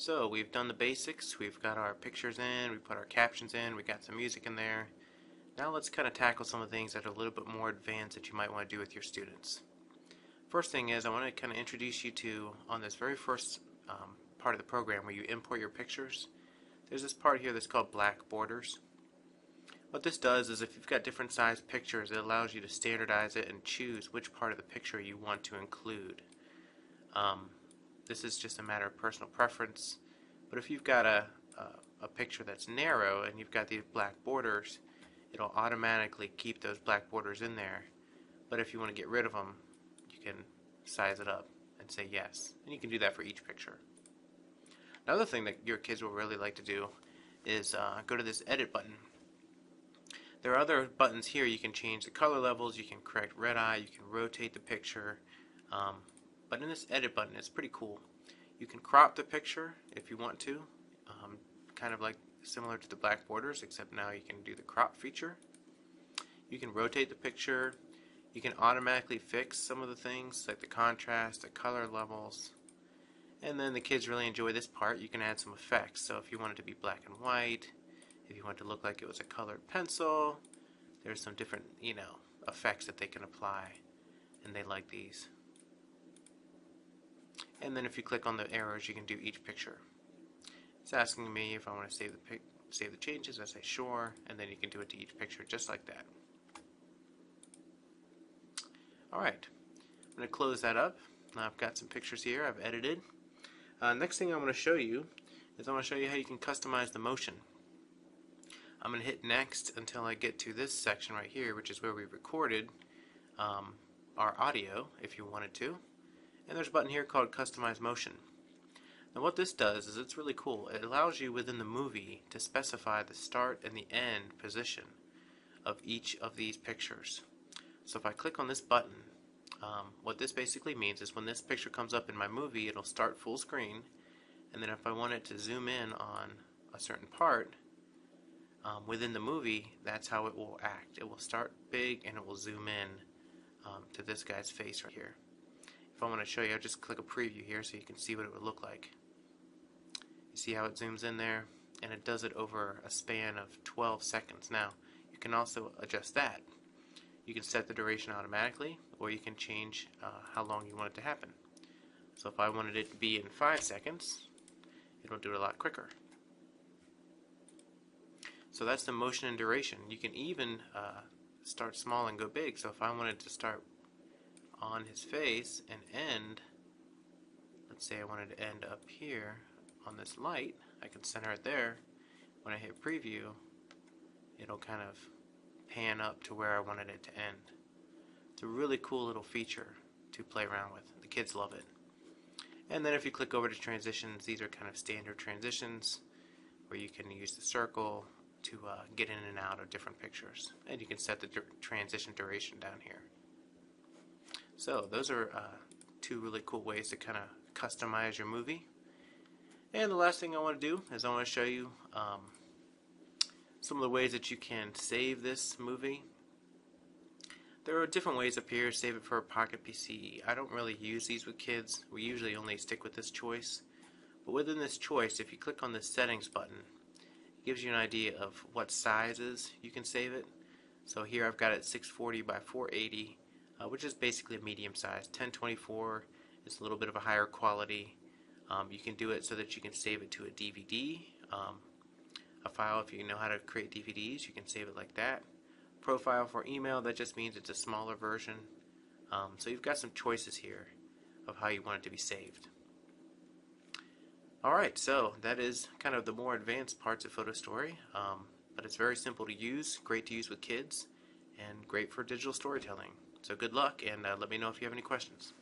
So we've done the basics, we've got our pictures in, we put our captions in, we got some music in there. Now let's kind of tackle some of the things that are a little bit more advanced that you might want to do with your students. First thing is I want to kind of introduce you to, on this very first part of the program where you import your pictures, there's this part here that's called black borders. What this does is if you've got different size pictures, it allows you to standardize it and choose which part of the picture you want to include. This is just a matter of personal preference, but if you've got a picture that's narrow and you've got these black borders, it'll automatically keep those black borders in there. But if you want to get rid of them, you can size it up and say yes, and you can do that for each picture. Another thing that your kids will really like to do is go to this edit button. There are other buttons here. You can change the color levels, you can correct red eye, you can rotate the picture, but in this edit button it's pretty cool. You can crop the picture if you want to, kind of like similar to the black borders, except now you can do the crop feature. You can rotate the picture, you can automatically fix some of the things like the contrast, the color levels, and then the kids really enjoy this part. You can add some effects. So if you want it to be black and white, if you want it to look like it was a colored pencil, there's some different, effects that they can apply, and they like these. And then if you click on the arrows, you can do each picture. It's asking me if I want to save the changes. I say sure, and then you can do it to each picture just like that. Alright, I'm going to close that up. Now I've got some pictures here I've edited. Next thing I want to show you is I want to show you how you can customize the motion. I'm going to hit next until I get to this section right here, which is where we recorded our audio if you wanted to. And there's a button here called Customize Motion. Now what this does is it's really cool. It allows you within the movie to specify the start and the end position of each of these pictures. So if I click on this button, what this basically means is when this picture comes up in my movie, it'll start full screen, and then if I want it to zoom in on a certain part within the movie, that's how it will act. It will start big and it will zoom in to this guy's face right here. If I want to show you, I'll just click a preview here so you can see what it would look like. You see how it zooms in there? And it does it over a span of 12 seconds. Now, you can also adjust that. You can set the duration automatically, or you can change how long you want it to happen. So if I wanted it to be in 5 seconds, it'll do it a lot quicker. So that's the motion and duration. You can even start small and go big. So if I wanted to start on his face and end, let's say I wanted to end up here on this light, I can center it there. When I hit preview, it'll kind of pan up to where I wanted it to end. It's a really cool little feature to play around with. The kids love it. And then if you click over to transitions, these are kind of standard transitions where you can use the circle to get in and out of different pictures. And you can set the transition duration down here. So those are two really cool ways to kind of customize your movie. And the last thing I want to do is I want to show you some of the ways that you can save this movie. There are different ways up here. Save it for a Pocket PC. I don't really use these with kids. We usually only stick with this choice. But within this choice, if you click on the settings button, it gives you an idea of what sizes you can save it. So here I've got it 640 by 480, which is basically a medium size. 1024 is a little bit of a higher quality. You can do it so that you can save it to a DVD, a file. If you know how to create DVDs, you can save it like that. Profile for email, that just means it's a smaller version. So you've got some choices here of how you want it to be saved. Alright, so that is kind of the more advanced parts of Photostory, but it's very simple to use, great to use with kids, and great for digital storytelling. So good luck, and let me know if you have any questions.